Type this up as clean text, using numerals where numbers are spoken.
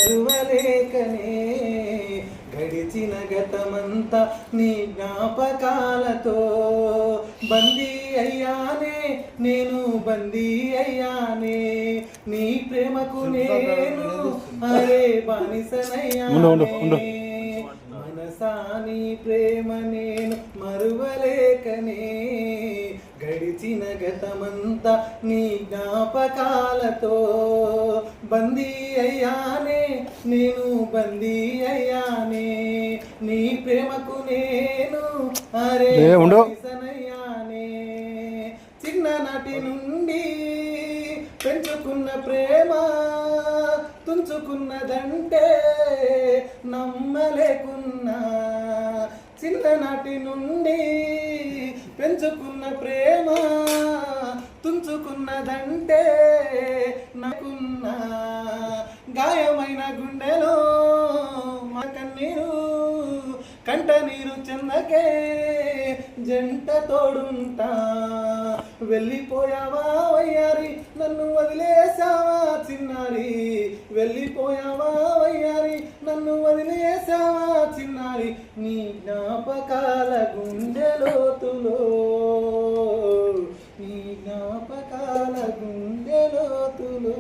మరువలేకనే గడిచిన గతమంతా నీ జ్ఞాపకాలతో బందీ అయ్యానే నేను బందీ అయ్యానే నీ ప్రేమకు నేను అరే బానిసనయ్యానే మనసా నీ ప్రేమ నేను మరువలేకనే గడిచిన గతమంతా నీ జ్ఞాపకాలతో బందీ అయ్యానే నేను బందీ అయ్యానే నీ ప్రేమకు నేను అరే బానిసనయ్యానే చిన్ననాటి నుండి పెంచుకున్న ప్రేమ తుంచుకున్నదంటే నమ్మలేకున్నా చిన్ననాటి నుండి పెంచుకున్న ప్రేమ తుంచుకున్నదంటే నాకున్నా గాయమైన గుండెలో మా కన్నీరు కంట నీరు చెందకే జంట తోడుంటా వెళ్ళిపోయావా వయ్యారి నన్ను వదిలేసావా చిన్నారి వెళ్ళిపోయావా వయ్యారి నన్ను వదిలేసావా చిన్నారి నీ జ్ఞాపకాల గుండెలోతులో నీ జ్ఞాపకాల గుండెలోతులో